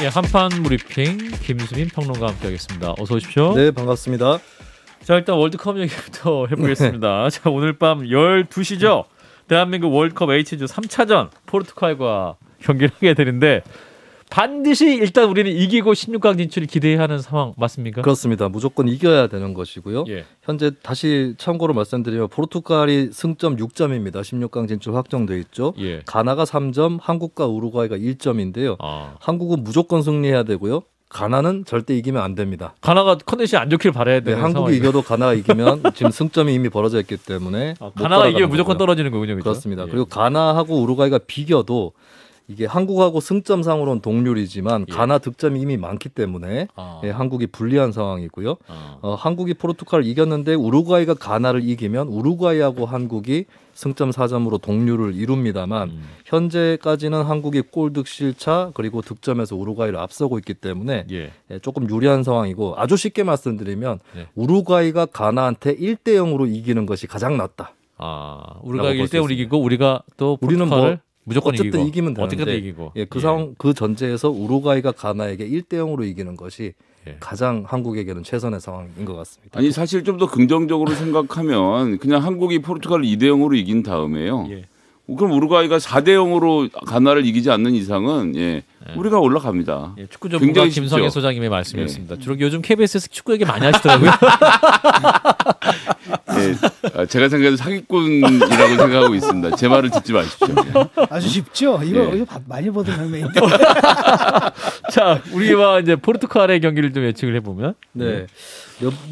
예, 한판 브리핑 김수민 평론가와 함께하겠습니다. 어서 오십시오. 네, 반갑습니다. 자, 일단 월드컵 얘기부터 해보겠습니다. 자, 오늘 밤 12시죠. 대한민국 월드컵 H조 3차전 포르투갈과 경기를 하게 되는데 반드시 일단 우리는 이기고 16강 진출을 기대해야 하는 상황 맞습니까? 그렇습니다. 무조건 이겨야 되는 것이고요. 예. 현재 다시 참고로 말씀드리면 포르투갈이 승점 6점입니다. 16강 진출 확정돼 있죠. 예. 가나가 3점, 한국과 우루과이가 1점인데요. 한국은 무조건 승리해야 되고요. 가나는 절대 이기면 안 됩니다. 가나가 컨디션이 안 좋길 바라야 되는 한국이 상황이고. 이겨도 가나가 이기면 지금 승점이 이미 벌어져 있기 때문에 가나가 이기면 무조건 떨어지는 거군요. 그렇죠? 그렇습니다. 예. 그리고 가나하고 우루과이가 비겨도 이게 한국하고 승점상으로는 동률이지만 예. 가나 득점이 이미 많기 때문에 예, 한국이 불리한 상황이고요. 한국이 포르투갈을 이겼는데 우루과이가 가나를 이기면 우루과이하고 한국이 승점 4점으로 동률을 이룹니다만 현재까지는 한국이 골득 실차 그리고 득점에서 우루과이를 앞서고 있기 때문에 예. 예, 조금 유리한 상황이고 아주 쉽게 말씀드리면 네. 우루과이가 가나한테 1대0으로 이기는 것이 가장 낫다. 우리가 1대0으로 이기고 우리가 또 우리는 포르투갈을 무조건 어쨌든 이기고. 이기면 되는데 어떻게든 이기고. 예, 그 상황 그 전제에서 우루과이가 가나에게 1대0으로 이기는 것이 예. 가장 한국에게는 최선의 상황인 것 같습니다. 아니 사실 좀 더 긍정적으로 생각하면 그냥 한국이 포르투갈을 2대0으로 이긴 다음에요. 예. 그럼 우루과이가 4대0으로 가나를 이기지 않는 이상은 우리가 올라갑니다. 예, 축구 전문가 굉장히 김성애 쉽죠. 소장님의 말씀이었습니다. 주로 요즘 KBS에서 축구 얘기 많이 하시더라고요. 예, 제가 생각해도 사기꾼이라고 생각하고 있습니다. 제 말을 듣지 마십시오. 아주 쉽죠. 이거 예. 많이 보던 장면인데. 자, 우리와 이제 포르투갈의 경기를 좀 예측을 해보면 네.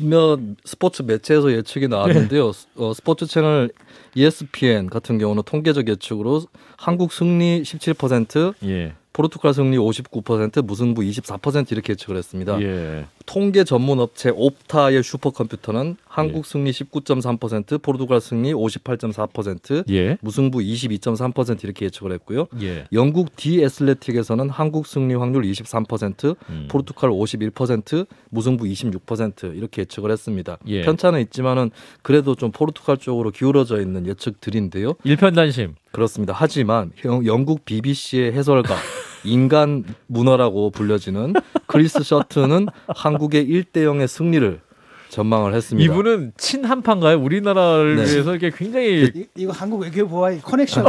몇몇 스포츠 매체에서 예측이 나왔는데요. 스포츠 채널 ESPN 같은 경우는 통계적 예측으로 한국 승리 17%, 예. 포르투갈 승리 59%, 무승부 24% 이렇게 예측을 했습니다. 예. 통계 전문 업체 옵타의 슈퍼컴퓨터는 한국 승리 19.3%, 포르투갈 승리 58.4%, 예. 무승부 22.3% 이렇게 예측을 했고요. 예. 영국 디애슬레틱에서는 한국 승리 확률 23%, 포르투갈 51%, 무승부 26% 이렇게 예측을 했습니다. 예. 편차는 있지만은 그래도 좀 포르투갈 쪽으로 기울어져 있는 예측들인데요. 일편단심. 그렇습니다. 하지만 영국 BBC의 해설가 인간 문어라고 불려지는 크리스 셔트는 한국의 1대0의 승리를 전망을 했습니다. 이분은 친한파인가요? 우리나라를 네. 위해서 이렇게 굉장히 이거 한국 외교부와의 커넥션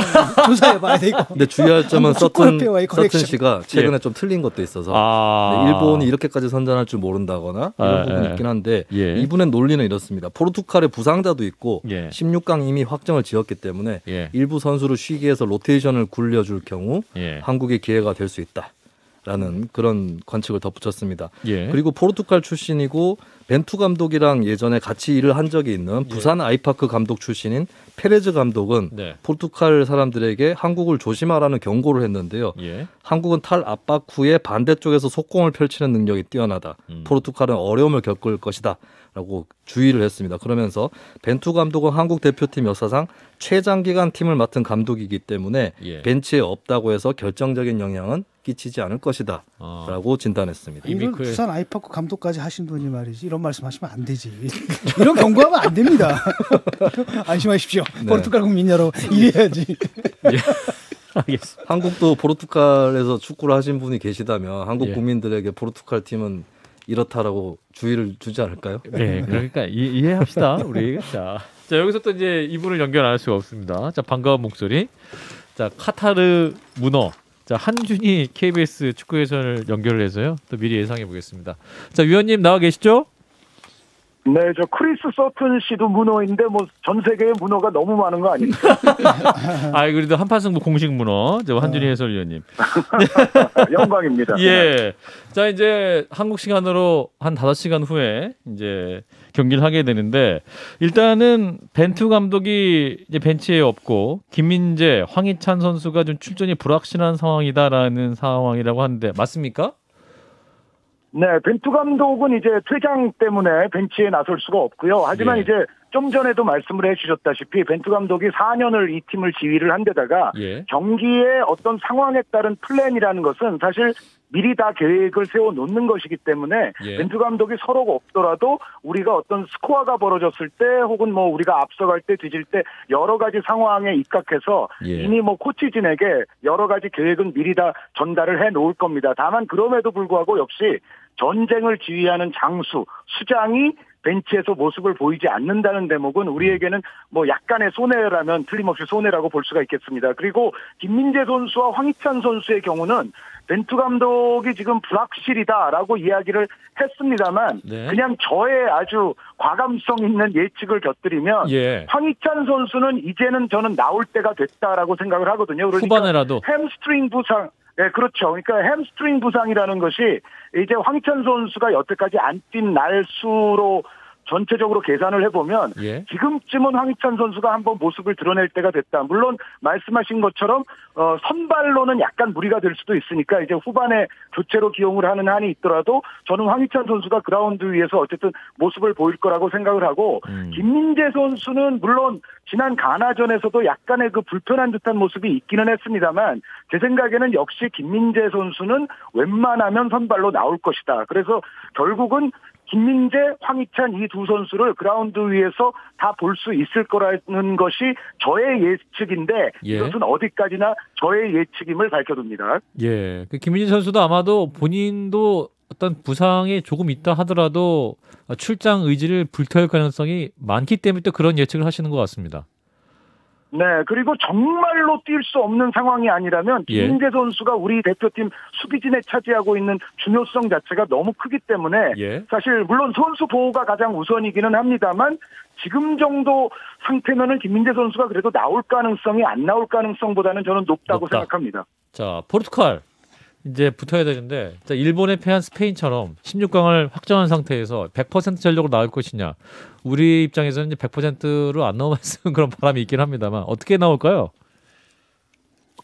조사해봐야 돼 이거. 근데 주의할 점은 축구협회와의 서튼 커넥션. 씨가 최근에 좀 틀린 것도 있어서 네, 일본이 이렇게,까지 선전할 줄 모른다거나 이런 부분이 있긴 한데 예. 이분의 논리는 이렇습니다. 포르투갈에 부상자도 있고 예. 16강 이미 확정을 지었기 때문에 예. 일부 선수를 쉬게 해서 로테이션을 굴려줄 경우 예. 한국의 기회가 될 수 있다라는 그런 관측을 덧붙였습니다. 예. 그리고 포르투갈 출신이고 벤투 감독이랑 예전에 같이 일을 한 적이 있는 부산 아이파크 감독 출신인 페레즈 감독은 네. 포르투갈 사람들에게 한국을 조심하라는 경고를 했는데요. 예. 한국은 탈압박 후에 반대쪽에서 속공을 펼치는 능력이 뛰어나다. 포르투갈은 어려움을 겪을 것이다. 라고 주의를 했습니다. 그러면서 벤투 감독은 한국 대표팀 역사상 최장기간 팀을 맡은 감독이기 때문에 예. 벤치에 없다고 해서 결정적인 영향은 끼치지 않을 것이다. 라고 진단했습니다. 이미 이걸 부산 아이파크 감독까지 하신 분이 말이지 이런 말씀하시면 안 되지. 이런 경고하면 안 됩니다. 안심하십시오. 네. 포르투갈 국민 여러분 이래야지. 예. 알겠습니다. 한국도 포르투갈에서 축구를 하신 분이 계시다면 한국 예. 국민들에게 포르투갈 팀은 이렇다라고 주의를 주지 않을까요? 네, 그러니까 이해합시다 우리. 자, 여기서 또 이제 이분을 연결 안 할 수가 없습니다. 자, 반가운 목소리. 자, 카타르 문어. 자, 한준희 KBS 축구 해설을 연결을 해서요. 또 미리 예상해 보겠습니다. 자, 위원님 나와 계시죠? 네, 저 크리스 서튼 씨도 문어인데 뭐 전 세계에 문어가 너무 많은 거 아닙니까? 그래도 한판승부 공식 문어. 저 한준희 해설위원님. 영광입니다. 예. 자, 이제 한국 시간으로 한 5시간 후에 이제 경기를 하게 되는데 일단은 벤투 감독이 이제 벤치에 없고 김민재, 황희찬 선수가 좀 출전이 불확실한 상황이다라는 상황이라고 하는데 맞습니까? 네, 벤투 감독은 이제 퇴장 때문에 벤치에 나설 수가 없고요. 하지만 예. 이제 좀 전에도 말씀을 해주셨다시피 벤투 감독이 4년을 이 팀을 지휘를 한 데다가 예. 경기의 어떤 상황에 따른 플랜이라는 것은 사실 미리 다 계획을 세워놓는 것이기 때문에 예. 벤투 감독이 서로가 없더라도 우리가 어떤 스코어가 벌어졌을 때 혹은 뭐 우리가 앞서갈 때 뒤질 때 여러 가지 상황에 입각해서 예. 이미 뭐 코치진에게 여러 가지 계획은 미리 다 전달을 해놓을 겁니다. 다만 그럼에도 불구하고 역시 전쟁을 지휘하는 장수, 수장이 벤치에서 모습을 보이지 않는다는 대목은 우리에게는 뭐 약간의 손해라면 틀림없이 손해라고 볼 수가 있겠습니다. 그리고 김민재 선수와 황희찬 선수의 경우는 벤투 감독이 지금 불확실이다라고 이야기를 했습니다만 네. 그냥 저의 아주 과감성 있는 예측을 곁들이면 예. 황희찬 선수는 이제는 저는 나올 때가 됐다라고 생각을 하거든요. 그러니까 후반에라도. 햄스트링 부상, 네, 그렇죠. 그러니까 햄스트링 부상이라는 것이 이제 황희찬 선수가 여태까지 안 뛴 날수로 전체적으로 계산을 해보면 예. 지금쯤은 황희찬 선수가 한번 모습을 드러낼 때가 됐다. 물론 말씀하신 것처럼 선발로는 약간 무리가 될 수도 있으니까 이제 후반에 교체로 기용을 하는 한이 있더라도 저는 황희찬 선수가 그라운드 위에서 어쨌든 모습을 보일 거라고 생각을 하고 김민재 선수는 물론 지난 가나전에서도 약간의 그 불편한 듯한 모습이 있기는 했습니다만 제 생각에는 역시 김민재 선수는 웬만하면 선발로 나올 것이다. 그래서 결국은 김민재, 황희찬 이 두 선수를 그라운드 위에서 다 볼 수 있을 거라는 것이 저의 예측인데 예. 이것은 어디까지나 저의 예측임을 밝혀둡니다. 예. 그 김민재 선수도 아마도 본인도 어떤 부상이 조금 있다 하더라도 출장 의지를 불태울 가능성이 많기 때문에 또 그런 예측을 하시는 것 같습니다. 네, 그리고 정말로 뛸 수 없는 상황이 아니라면 김민재 선수가 우리 대표팀 수비진에 차지하고 있는 중요성 자체가 너무 크기 때문에 예. 사실 물론 선수 보호가 가장 우선이기는 합니다만 지금 정도 상태면은 김민재 선수가 그래도 나올 가능성이 안 나올 가능성보다는 저는 높다고 높다. 생각합니다. 자, 포르투갈 이제 붙어야 되는데 자, 일본에 패한 스페인처럼 16강을 확정한 상태에서 100% 전력으로 나올 것이냐. 우리 입장에서는 이제 100%로 안 나오면 그런 바람이 있긴 합니다만 어떻게 나올까요?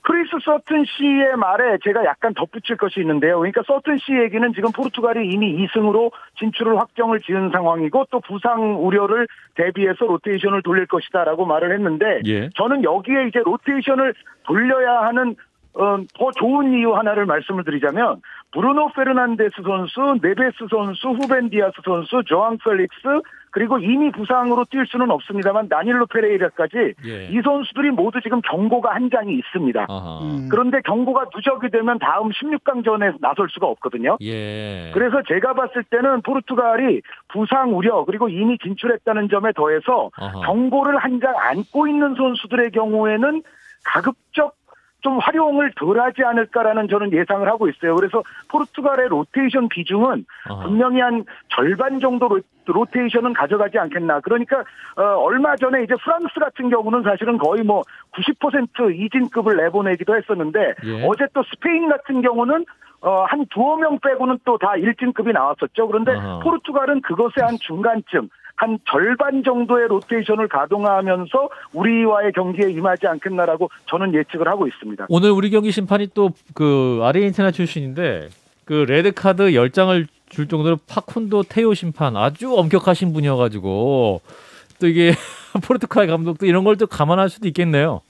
크리스 서튼 씨의 말에 제가 약간 덧붙일 것이 있는데요. 그러니까 서튼 씨 얘기는 지금 포르투갈이 이미 2승으로 진출을 확정을 지은 상황이고 또 부상 우려를 대비해서 로테이션을 돌릴 것이다라고 말을 했는데 예. 저는 여기에 이제 로테이션을 돌려야 하는 더 좋은 이유 하나를 말씀을 드리자면 브루노 페르난데스 선수, 네베스 선수, 후벤 디아스 선수, 조앙 펠릭스 그리고 이미 부상으로 뛸 수는 없습니다만 다닐로 페레이라까지 예. 이 선수들이 모두 지금 경고가 한 장이 있습니다. 그런데 경고가 누적이 되면 다음 16강전에 나설 수가 없거든요. 예. 그래서 제가 봤을 때는 포르투갈이 부상 우려 그리고 이미 진출했다는 점에 더해서 아하. 경고를 한 장 안고 있는 선수들의 경우에는 가급적 좀 활용을 덜하지 않을까라는 저는 예상을 하고 있어요. 그래서 포르투갈의 로테이션 비중은 분명히 한 절반 정도 로테이션은 가져가지 않겠나. 그러니까 얼마 전에 이제 프랑스 같은 경우는 사실은 거의 뭐 90% 이진급을 내보내기도 했었는데 예. 어제 또 스페인 같은 경우는 한 두어 명 빼고는 또 다 1진급이 나왔었죠. 그런데 포르투갈은 그것의 한 중간쯤 한 절반 정도의 로테이션을 가동하면서 우리와의 경기에 임하지 않겠나라고 저는 예측을 하고 있습니다. 오늘 우리 경기 심판이 또 그 아르헨티나 출신인데 그 레드 카드 10장을 줄 정도로 파쿤도 테오 심판 아주 엄격하신 분이어가지고 또 이게 포르투갈 감독도 이런 걸 또 감안할 수도 있겠네요.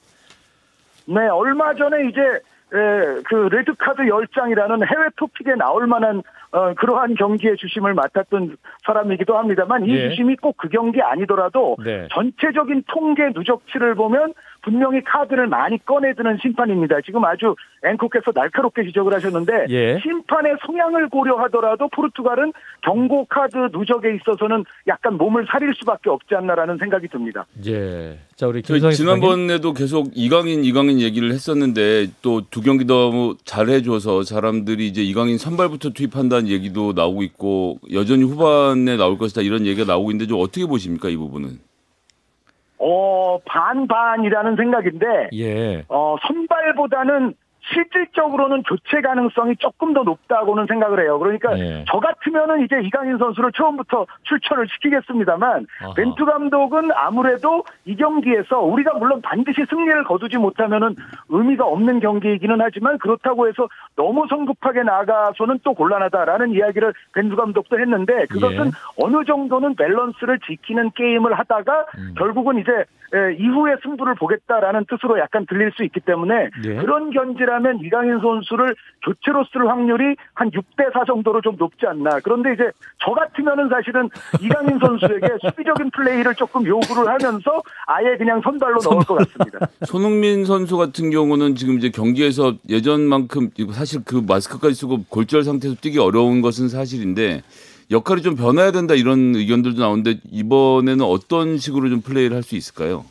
네, 얼마 전에 이제 그 레드 카드 10장이라는 해외 토픽에 나올 만한 그러한 경기의 주심을 맡았던 사람이기도 합니다만 이 예. 주심이 꼭 그 경기 아니더라도 네. 전체적인 통계 누적치를 보면 분명히 카드를 많이 꺼내드는 심판입니다. 지금 아주 앵커께서 날카롭게 지적을 하셨는데 예. 심판의 성향을 고려하더라도 포르투갈은 경고 카드 누적에 있어서는 약간 몸을 사릴 수밖에 없지 않나라는 생각이 듭니다. 예. 자, 우리 저희 김성희 지난번에도 계속 이강인 얘기를 했었는데 또 두 경기 너무 잘해줘서 사람들이 이제 이강인 선발부터 투입한다는 얘기도 나오고 있고 여전히 후반에 나올 것이다 이런 얘기가 나오고 있는데 좀 어떻게 보십니까 이 부분은? 반반이라는 생각인데 예. 선발보다는 실질적으로는 교체 가능성이 조금 더 높다고는 생각을 해요. 그러니까 예. 저 같으면은 이제 이강인 선수를 처음부터 출전을 시키겠습니다만 아하. 벤투 감독은 아무래도 이 경기에서 우리가 물론 반드시 승리를 거두지 못하면은 의미가 없는 경기이기는 하지만 그렇다고 해서 너무 성급하게 나가서는 또 곤란하다라는 이야기를 벤투 감독도 했는데 그것은 예. 어느 정도는 밸런스를 지키는 게임을 하다가 결국은 이제 이후에 승부를 보겠다라는 뜻으로 약간 들릴 수 있기 때문에 예. 그런 견지라면 이강인 선수를 교체로 쓸 확률이 한 6대4 정도로 좀 높지 않나. 그런데 이제 저 같으면은 사실은 이강인 선수에게 수비적인 플레이를 조금 요구를 하면서 아예 그냥 선발로 넣을 것 같습니다. 손흥민 선수 같은 경우는 지금 이제 경기에서 예전만큼 사실 그 마스크까지 쓰고 골절 상태에서 뛰기 어려운 것은 사실인데 역할이 좀 변해야 된다 이런 의견들도 나오는데 이번에는 어떤 식으로 좀 플레이를 할 수 있을까요?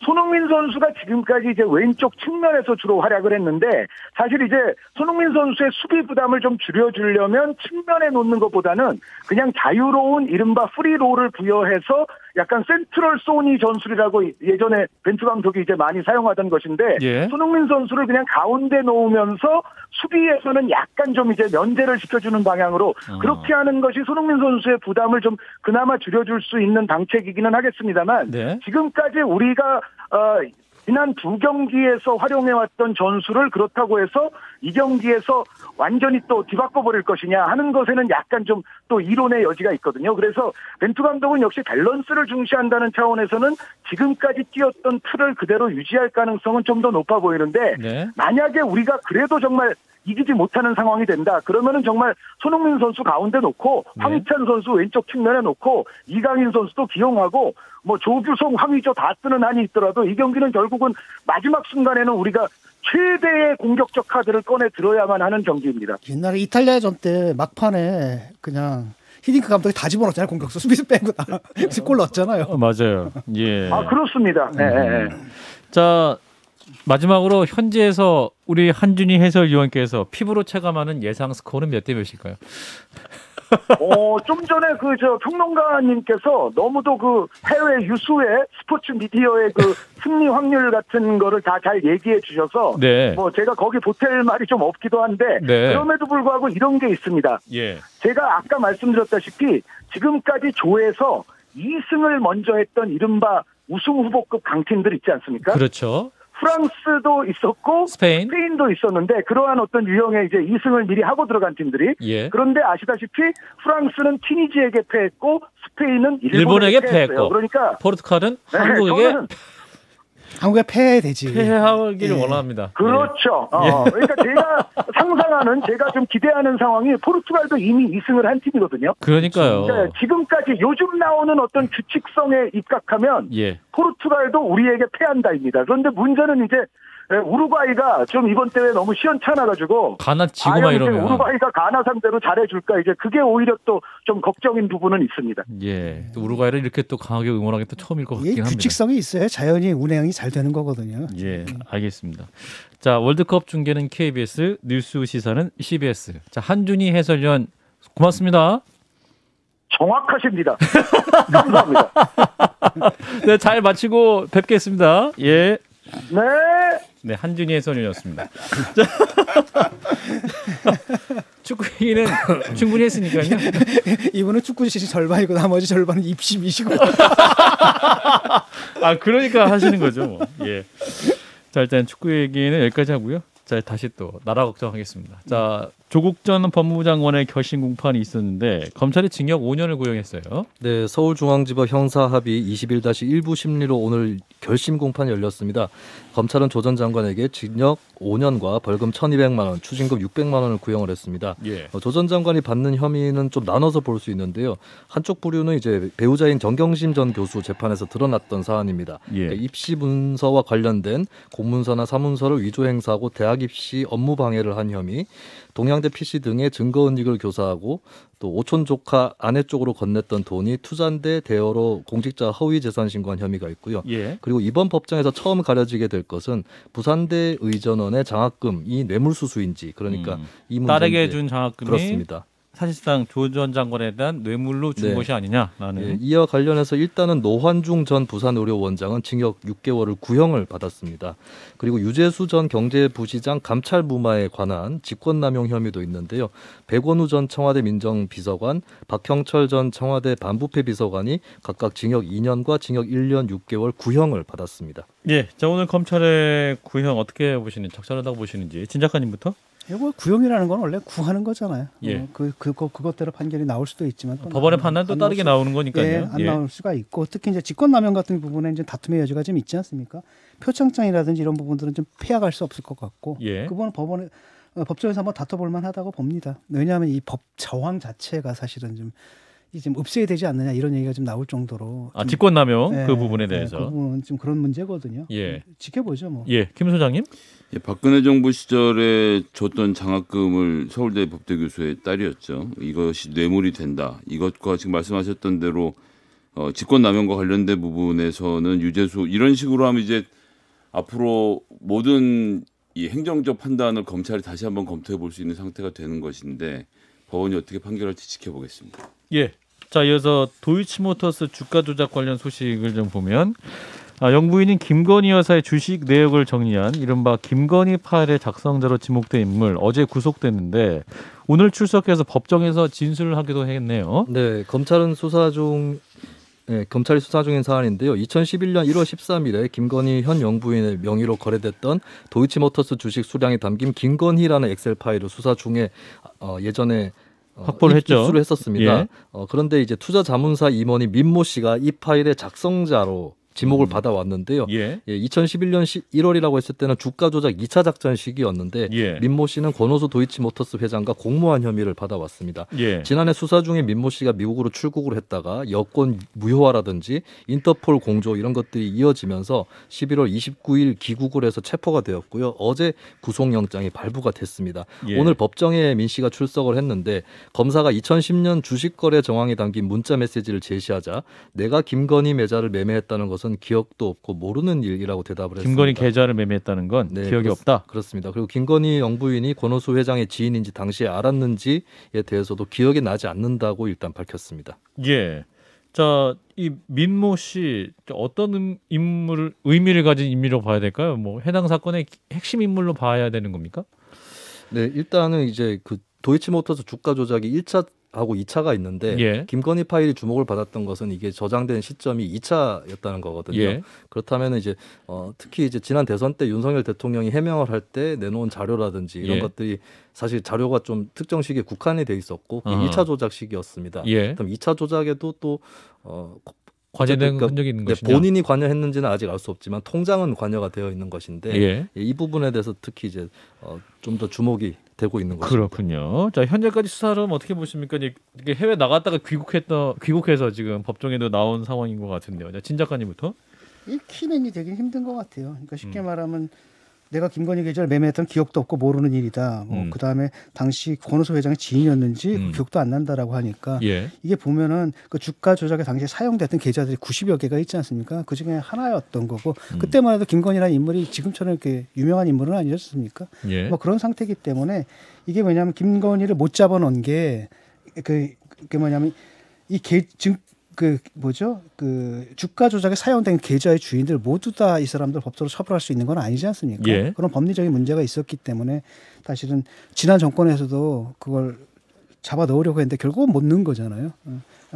손흥민 선수가 지금까지 이제 왼쪽 측면에서 주로 활약을 했는데 사실 이제 손흥민 선수의 수비 부담을 좀 줄여주려면 측면에 놓는 것보다는 그냥 자유로운 이른바 프리롤을 부여해서 약간 센트럴 소니 전술이라고 예전에 벤투 감독이 이제 많이 사용하던 것인데 예. 손흥민 선수를 그냥 가운데 놓으면서 수비에서는 약간 좀 이제 면제를 시켜주는 방향으로 그렇게 하는 것이 손흥민 선수의 부담을 좀 그나마 줄여줄 수 있는 방책이기는 하겠습니다만 네. 지금까지 우리가 지난 두 경기에서 활용해왔던 전술을 그렇다고 해서 이 경기에서 완전히 또 뒤바꿔버릴 것이냐 하는 것에는 약간 좀 또 이론의 여지가 있거든요. 그래서 벤투 감독은 역시 밸런스를 중시한다는 차원에서는 지금까지 뛰었던 틀을 그대로 유지할 가능성은 좀 더 높아 보이는데 네. 만약에 우리가 그래도 정말 이기지 못하는 상황이 된다. 그러면은 정말 손흥민 선수 가운데 놓고 황희찬 선수 왼쪽 측면에 놓고 이강인 선수도 기용하고 뭐 조규성, 황의조 다 쓰는 한이 있더라도 이 경기는 결국은 마지막 순간에는 우리가 최대의 공격적 카드를 꺼내 들어야만 하는 경기입니다. 옛날에 이탈리아전 때 막판에 그냥 히딩크 감독이 다 집어넣었잖아요. 공격수 수비수 빼고 다 골 넣었잖아요. 맞아요. 예. 아 그렇습니다. 네. 자, 마지막으로 현지에서 우리 한준희 해설위원께서 피부로 체감하는 예상 스코어는 몇 대 몇일까요? 좀 전에 평론가님께서 너무도 그 해외 유수의 스포츠 미디어의 그 승리 확률 같은 거를 다 잘 얘기해 주셔서 네. 뭐 제가 거기 보탤 말이 좀 없기도 한데 네. 그럼에도 불구하고 이런 게 있습니다. 예. 제가 아까 말씀드렸다시피 지금까지 조에서 2승을 먼저 했던 이른바 우승 후보급 강팀들 있지 않습니까? 그렇죠. 프랑스도 있었고 스페인도 있었는데 그러한 어떤 유형의 이제 2승을 미리 하고 들어간 팀들이 예. 그런데 아시다시피 프랑스는 튀니지에게 패했고 스페인은 일본에게 패했고 그러니까 포르투갈은 네, 한국에게 한국에 패해야되지. 패하기를 원합니다. 그렇죠. 예. 그러니까 제가 상상하는 제가 좀 기대하는 상황이 포르투갈도 이미 2승을 한 팀이거든요. 그러니까요. 그러니까 지금까지 요즘 나오는 어떤 규칙성에 입각하면 예. 포르투갈도 우리에게 패한다입니다. 그런데 문제는 이제 우루과이가 좀 이번 대회 너무 시원찮아가지고 가나 지고 막 이러면 우루과이가 가나 상대로 잘해줄까 이제 그게 오히려 또 좀 걱정인 부분은 있습니다. 예, 또 우루과이를 이렇게 또 강하게 응원하기 또 처음일 것 같긴 합니다. 규칙성이 있어야 자연히 운행이 잘 되는 거거든요. 예, 알겠습니다. 자, 월드컵 중계는 KBS, 뉴스 시사는 CBS. 자, 한준희 해설위원 고맙습니다. 정확하십니다. 감사합니다. 네, 잘 마치고 뵙겠습니다. 예. 네. 네, 한준희 해설위원이었습니다. 축구 얘기는 충분히 했으니까요. 이분은 축구 지식 절반이고 나머지 절반은 입심이시고. 아, 그러니까 하시는 거죠. 뭐. 예. 자, 일단 축구 얘기는 여기까지 하고요. 자, 다시 또 나라 걱정하겠습니다. 자, 조국 전 법무부 장관의 결심 공판이 있었는데 검찰이 징역 5년을 구형했어요. 네, 서울중앙지법 형사합의 21-1부 심리로 오늘 결심 공판이 열렸습니다. 검찰은 조 전 장관에게 징역 5년과 벌금 1,200만 원, 추징금 600만 원을 구형을 했습니다. 예. 조 전 장관이 받는 혐의는 좀 나눠서 볼 수 있는데요. 한쪽 부류는 이제 배우자인 정경심 전 교수 재판에서 드러났던 사안입니다. 예. 그러니까 입시 문서와 관련된 공문서나 사문서를 위조 행사하고 대학 입시 업무 방해를 한 혐의, 동양대 PC 등의 증거은닉을 교사하고 또 오촌 조카 아내 쪽으로 건넸던 돈이 투자인데 대여로 공직자 허위 재산 신고한 혐의가 있고요. 예. 그리고 이번 법정에서 처음 가려지게 될 것은 부산대 의전원의 장학금이 뇌물수수인지 그러니까 이 문제인데 딸에게 준 장학금이 그렇습니다. 사실상 조 전 장관에 대한 뇌물로 준 네. 것이 아니냐라는. 예, 이와 관련해서 일단은 노환중 전 부산의료원장은 징역 6개월을 구형을 받았습니다. 그리고 유재수 전 경제부시장 감찰 무마에 관한 직권남용 혐의도 있는데요. 백원우 전 청와대 민정비서관, 박형철 전 청와대 반부패 비서관이 각각 징역 2년과 징역 1년 6개월 구형을 받았습니다. 예, 자 오늘 검찰의 구형 어떻게 보시는지 적절하다고 보시는지 진 작가님부터. 이거 구형이라는 건 원래 구하는 거잖아요. 예. 그것대로 판결이 나올 수도 있지만 또 법원의 판단 또 안 다르게 나올 나오는 거니까요. 예, 안 나올 수가 있고 특히 이제 직권남용 같은 부분에 이제 다툼의 여지가 좀 있지 않습니까? 표창장이라든지 이런 부분들은 좀 피해갈 수 없을 것 같고 예. 그 부분은 법정에서 한번 다퉈볼 만하다고 봅니다. 왜냐하면 이 법 저항 자체가 사실은 좀 없애야 되지 않느냐 이런 얘기가 좀 나올 정도로 아 직권남용 예, 그 부분에 대해서. 그 부분은 좀 그런 문제거든요. 예. 지켜보죠 뭐. 예, 김 소장님. 예, 박근혜 정부 시절에 줬던 장학금을 서울대 법대 교수의 딸이었죠. 이것이 뇌물이 된다. 이것과 지금 말씀하셨던 대로 직권남용과 관련된 부분에서는 유재수 이런 식으로 하면 이제 앞으로 모든 이 행정적 판단을 검찰이 다시 한번 검토해 볼 수 있는 상태가 되는 것인데 법원이 어떻게 판결할지 지켜보겠습니다. 예. 자 이어서 도이치모터스 주가 조작 관련 소식을 좀 보면 영부인인 김건희 여사의 주식 내역을 정리한 이른바 김건희 파일의 작성자로 지목된 인물 어제 구속됐는데 오늘 출석해서 법정에서 진술을 하기도 했네요. 네, 검찰이 수사 중인 사안인데요. 2011년 1월 13일에 김건희 현 영부인의 명의로 거래됐던 도이치모터스 주식 수량이 담긴 김건희라는 엑셀 파일을 수사 중에 예전에 확보를 했죠. 입수를 했었습니다. 예. 그런데 이제 투자자문사 임원인 민모 씨가 이 파일의 작성자로 지목을 받아왔는데요. 예. 2011년 1월이라고 했을 때는 주가 조작 2차 작전 시기였는데 예. 민모 씨는 권오수 도이치모터스 회장과 공모한 혐의를 받아왔습니다. 예. 지난해 수사 중에 민모 씨가 미국으로 출국을 했다가 여권 무효화라든지 인터폴 공조 이런 것들이 이어지면서 11월 29일 귀국을 해서 체포가 되었고요. 어제 구속영장이 발부가 됐습니다. 예. 오늘 법정에 민 씨가 출석을 했는데 검사가 2010년 주식거래 정황이 담긴 문자 메시지를 제시하자 내가 김건희 매자를 매매했다는 것은 기억도 없고 모르는 일이라고 대답을 했습니다. 김건희 계좌를 매매했다는 건 네, 기억이 없다. 그렇습니다. 그리고 김건희 영부인이 권오수 회장의 지인인지 당시에 알았는지에 대해서도 기억이 나지 않는다고 일단 밝혔습니다. 예. 자, 이 민모 씨 어떤 의미를 가진 인물로 봐야 될까요? 뭐 해당 사건의 핵심 인물로 봐야 되는 겁니까? 네, 일단은 이제 그 도이치모터스 주가 조작이 1차하고 2차가 있는데 예. 김건희 파일이 주목을 받았던 것은 이게 저장된 시점이 2차였다는 거거든요. 예. 그렇다면 이제 특히 이제 지난 대선 때 윤석열 대통령이 해명을 할 때 내놓은 자료라든지 이런 예. 것들이 사실 자료가 좀 특정 시기에 국한이 돼 있었고 그게 아하. 1차 조작 시기였습니다. 예. 그럼 2차 조작에도 또 관여된 그러니까 흔적이 있는 네, 것이냐? 본인이 관여했는지는 아직 알 수 없지만 통장은 관여가 되어 있는 것인데 예. 이 부분에 대해서 특히 이제 좀 더 주목이 되고 있는 것입니다. 그렇군요. 자, 현재까지 수사를 어떻게 보십니까? 이게 해외 나갔다가 귀국해서 지금 법정에도 나온 상황인 것 같은데요. 자, 진 작가님부터. 이 키맨이 되긴 힘든 것 같아요. 그러니까 쉽게 말하면 내가 김건희 계좌를 매매했던 기억도 없고 모르는 일이다. 그 다음에 당시 권오수 회장의 지인이었는지 기억도 안 난다라고 하니까 예. 이게 보면은 그 주가 조작에 당시에 사용됐던 계좌들이 90여 개가 있지 않습니까? 그 중에 하나였던 거고 그때만 해도 김건희라는 인물이 지금처럼 이렇게 유명한 인물은 아니었습니까? 예. 뭐 그런 상태이기 때문에 이게 왜냐하면 김건희를 못 잡아놓은 게 그게 뭐냐면 그 주가 조작에 사용된 계좌의 주인들 모두 다 이 사람들 법적으로 처벌할 수 있는 건 아니지 않습니까? 예. 그런 법리적인 문제가 있었기 때문에 사실은 지난 정권에서도 그걸 잡아 넣으려고 했는데 결국은 못 넣은 거잖아요.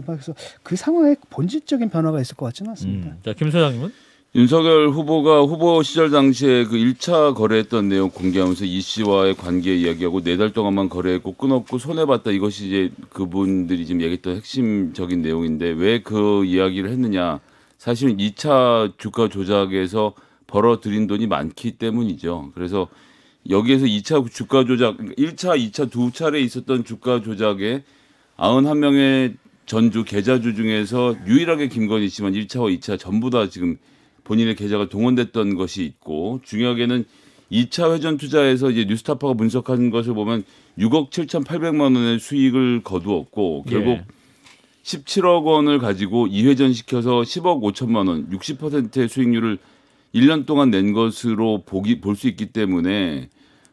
그래서 그 상황에 본질적인 변화가 있을 것 같지는 않습니다. 자, 김 소장님은? 윤석열 후보가 후보 시절 당시에 그 1차 거래했던 내용 공개하면서 이 씨와의 관계 이야기하고 4달 동안만 거래했고 끊었고 손해봤다. 이것이 이제 그분들이 지금 얘기했던 핵심적인 내용인데 왜 그 이야기를 했느냐. 사실은 2차 주가 조작에서 벌어들인 돈이 많기 때문이죠. 그래서 여기에서 2차 주가 조작, 1차, 2차 두 차례 있었던 주가 조작에 91명의 전주 계좌주 중에서 유일하게 김건희 씨만 1차와 2차 전부 다 지금 본인의 계좌가 동원됐던 것이 있고 중요하게는 2차 회전 투자에서 이제 뉴스타파가 분석한 것을 보면 6억 7,800만 원의 수익을 거두었고 결국 예. 17억 원을 가지고 2회전 시켜서 10억 5천만 원, 60%의 수익률을 1년 동안 낸 것으로 볼 수 있기 때문에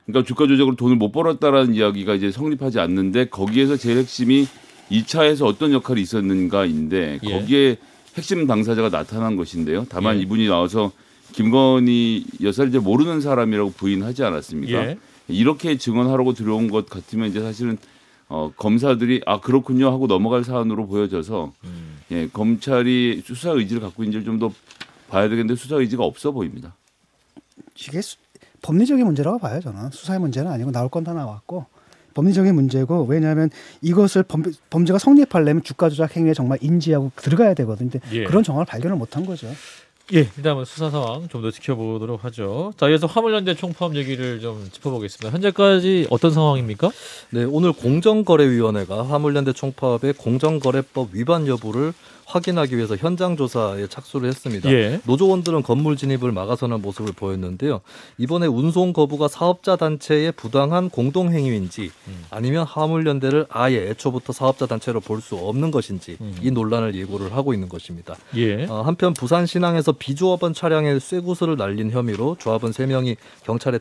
그러니까 주가 조작으로 돈을 못 벌었다라는 이야기가 이제 성립하지 않는데 거기에서 제일 핵심이 2차에서 어떤 역할이 있었는가인데 거기에 핵심 당사자가 나타난 것인데요. 다만 이분이 나와서 김건희 여사를 이제 모르는 사람이라고 부인하지 않았습니까? 이렇게 증언하라고 들어온 것 같으면 이제 사실은 검사들이 그렇군요 하고 넘어갈 사안으로 보여져서 검찰이 수사 의지를 갖고 있는지를 좀 더 봐야 되겠는데 수사 의지가 없어 보입니다. 이게 법리적인 문제라고 봐요. 저는 수사의 문제는 아니고 나올 건 다 나왔고 법리적인 문제고 왜냐하면 이것을 범죄가 성립하려면 주가 조작 행위에 정말 인지하고 들어가야 되거든요. 근데 그런 정황을 발견을 못한 거죠. 일단 한번 수사 상황 좀 더 지켜보도록 하죠. 자, 이어서 화물연대 총파업 얘기를 좀 짚어보겠습니다. 현재까지 어떤 상황입니까? 네, 오늘 공정거래위원회가 화물연대 총파업의 공정거래법 위반 여부를 확인하기 위해서 현장 조사에 착수를 했습니다. 노조원들은 건물 진입을 막아서는 모습을 보였는데요. 이번에 운송 거부가 사업자 단체의 부당한 공동행위인지 아니면 화물연대를 아예 애초부터 사업자 단체로 볼 수 없는 것인지 이 논란을 예고를 하고 있는 것입니다. 한편 부산신항에서 비조합원 차량에 쇠구슬을 날린 혐의로 조합원 3명이 경찰에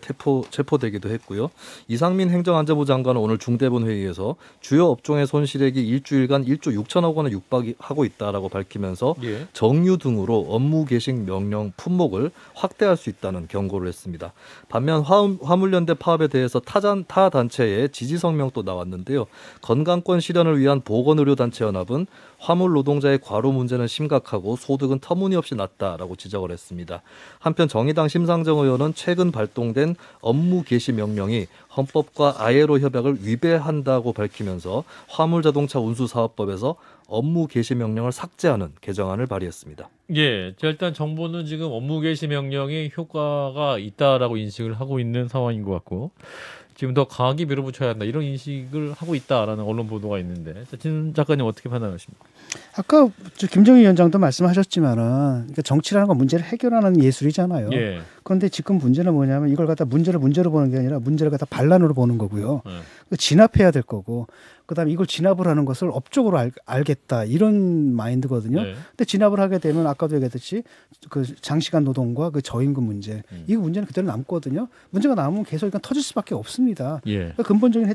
체포되기도 했고요. 이상민 행정안전부 장관은 오늘 중대본 회의에서 주요 업종의 손실액이 일주일간 1조 6천억 원에 육박하고 있다라고 밝히면서 정유 등으로 업무 개식 명령 품목을 확대할 수 있다는 경고를 했습니다. 반면 화물연대 파업에 대해서 타 단체의 지지 성명도 나왔는데요. 건강권 실현을 위한 보건의료단체연합은 화물 노동자의 과로 문제는 심각하고 소득은 터무니없이 낮다라고 지적을 했습니다. 한편 정의당 심상정 의원은 최근 발동된 업무 개시 명령이 헌법과 ILO 협약을 위배한다고 밝히면서 화물자동차 운수사업법에서 업무 개시 명령을 삭제하는 개정안을 발의했습니다. 일단 정부는 지금 업무 개시 명령이 효과가 있다라고 인식을 하고 있는 상황인 것 같고 지금 더 강하게 밀어붙여야 한다 이런 인식을 하고 있다라는 언론 보도가 있는데 진 작가님 어떻게 판단하십니까? 아까 김정희 위원장도 말씀하셨지만은 그러니까 정치라는 건 문제를 해결하는 예술이잖아요. 그런데 지금 문제는 뭐냐면 이걸 갖다 문제로 보는 게 아니라 문제를 갖다 반란으로 보는 거고요. 진압해야 될 거고 그다음에 이걸 진압을 하는 것을 업적으로 알겠다 이런 마인드거든요. 근데 진압을 하게 되면 아까도 얘기했듯이 그 장시간 노동과 그 저임금 문제 이 문제는 그대로 남거든요. 문제가 남으면 계속 이건 터질 수밖에 없습니다. 그러니까 근본적인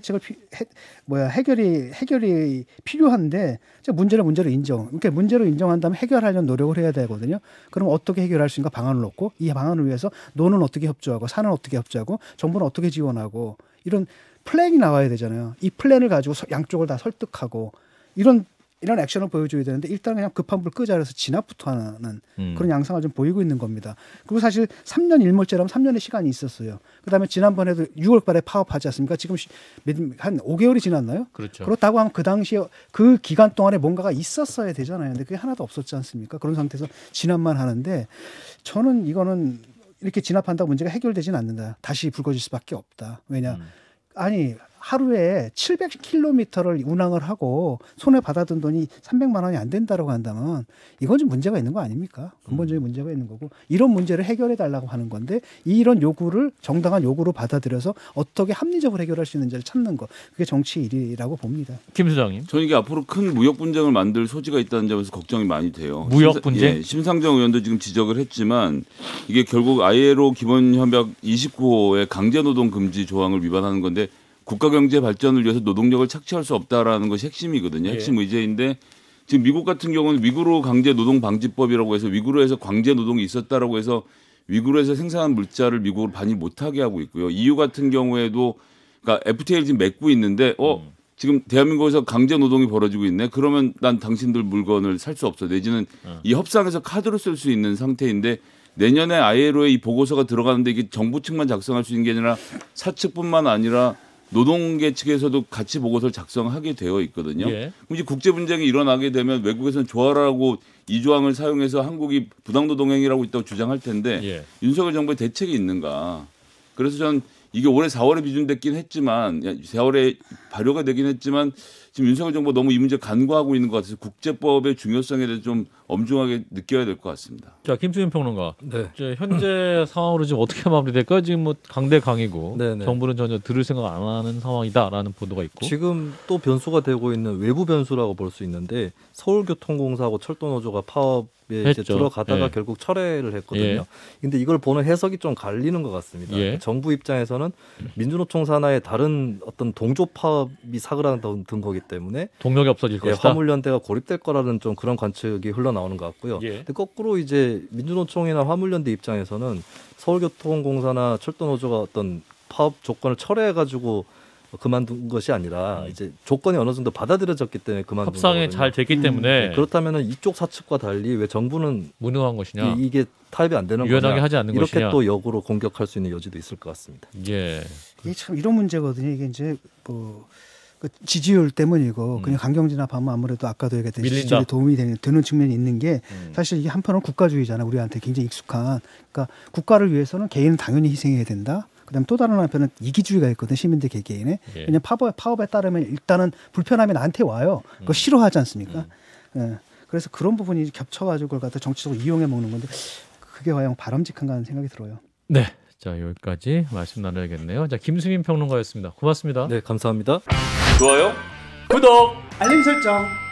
해결이 필요한데 문제를 인정. 그러니까 문제로 인정한 다음에 해결하려는 노력을 해야 되거든요. 그럼 어떻게 해결할 수 있는가 방안을 놓고 이 방안을 위해서 노는 어떻게 협조하고 사는 어떻게 협조하고 정부는 어떻게 지원하고 이런 플랜이 나와야 되잖아요. 이 플랜을 가지고 양쪽을 다 설득하고 이런 액션을 보여줘야 되는데 일단 그냥 급한 불 끄자 해서 진압부터 하는 그런 양상을 좀 보이고 있는 겁니다. 그리고 사실 3년 일몰제라면 3년의 시간이 있었어요. 그다음에 지난번에도 6월 달에 파업하지 않습니까? 지금 한 5개월이 지났나요? 그렇죠. 그렇다고 하면 그 당시에 그 기간 동안에 뭔가가 있었어야 되잖아요. 근데 그게 하나도 없었지 않습니까? 그런 상태에서 진압만 하는데 저는 이거는 이렇게 진압한다고 문제가 해결되지는 않는다. 다시 불거질 수밖에 없다. 왜냐? 아니 하루에 700km를 운항을 하고 손에 받아둔 돈이 300만 원이 안 된다라고 한다면 이건 좀 문제가 있는 거 아닙니까? 근본적인 문제가 있는 거고 이런 문제를 해결해 달라고 하는 건데 이런 요구를 정당한 요구로 받아들여서 어떻게 합리적으로 해결할 수 있는지를 찾는 거 그게 정치의 일이라고 봅니다. 김 소장님. 저는 이게 앞으로 큰 무역 분쟁을 만들 소지가 있다는 점에서 걱정이 많이 돼요. 무역 분쟁? 심상정 의원도 지금 지적을 했지만 이게 결국 ILO 기본협약 29호의 강제노동 금지 조항을 위반하는 건데 국가 경제 발전을 위해서 노동력을 착취할 수 없다라는 것이 핵심이거든요. 핵심 의제인데 지금 미국 같은 경우는 위구르 강제 노동 방지법이라고 해서 위구르에서 강제 노동이 있었다라고 해서 위구르에서 생산한 물자를 미국으로 반입 못하게 하고 있고요. EU 같은 경우에도 그러니까 FTA를 지금 맺고 있는데 지금 대한민국에서 강제 노동이 벌어지고 있네. 그러면 난 당신들 물건을 살 수 없어. 내지는 이 협상에서 카드로 쓸 수 있는 상태인데 내년에 ILO에 이 보고서가 들어가는데 이게 정부 측만 작성할 수 있는 게 아니라 사측뿐만 아니라 노동계 측에서도 같이 보고서를 작성하게 되어 있거든요. 그럼 이제 국제 분쟁이 일어나게 되면 외국에서는 조하라고 이 조항을 사용해서 한국이 부당노동 행위라고 있다고 주장할 텐데 윤석열 정부의 대책이 있는가. 그래서 전 이게 올해 4월에 비준됐긴 했지만 4월에 발효가 되긴 했지만 지금 윤석열 정부가 너무 이 문제 간과하고 있는 것 같아서 국제법의 중요성에 대해서 좀 엄중하게 느껴야 될 것 같습니다. 자, 김수현 평론가. 현재 상황으로 지금 어떻게 마무리될까요? 지금 뭐 강대강이고 정부는 전혀 들을 생각 안 하는 상황이다라는 보도가 있고. 지금 또 변수가 되고 있는 외부 변수라고 볼 수 있는데 서울교통공사하고 철도노조가 파업 이제 했죠. 들어가다가 예. 결국 철회를 했거든요. 예. 근데 이걸 보는 해석이 좀 갈리는 것 같습니다. 예. 정부 입장에서는 민주노총 산하의 다른 어떤 동조 파업이 사그라든 거기 때문에 동력이 없어질 예, 것이다. 화물연대가 고립될 거라는 좀 그런 관측이 흘러나오는 것 같고요. 예. 근데 거꾸로 이제 민주노총이나 화물연대 입장에서는 서울교통공사나 철도노조가 어떤 파업 조건을 철회해가지고 그만둔 것이 아니라 이제 조건이 어느 정도 받아들여졌기 때문에 그만둔 협상에 거거든요. 잘 됐기 때문에 그렇다면은 이쪽 사측과 달리 왜 정부는 무능한 것이냐. 이게 타협이 안 되는 유연하게 거냐 하지 않는 이렇게 것이냐. 또 역으로 공격할 수 있는 여지도 있을 것 같습니다. 예. 이게 참 이런 문제거든요. 이게 이제 그 지지율 때문이고 그냥 강경진압하면 아무래도 아까도 얘기했듯이 밀린다. 지지율에 도움이 되는 측면이 있는 게 사실 이게 한편으로는 국가주의잖아. 우리한테 굉장히 익숙한. 그러니까 국가를 위해서는 개인은 당연히 희생해야 된다. 그다음에 또 다른 한편은 이기주의가 있거든. 시민들 개개인의. 예. 왜냐하면 파업에 따르면 일단은 불편함이 나한테 와요. 그거 싫어하지 않습니까? 예. 그래서 그런 부분이 겹쳐가지고 그걸 갖다 정치적으로 이용해 먹는 건데 그게 과연 바람직한가 하는 생각이 들어요. 네. 자, 여기까지 말씀 나눠야겠네요. 자, 김수민 평론가였습니다. 고맙습니다. 네, 감사합니다. 좋아요? 구독! 알림 설정.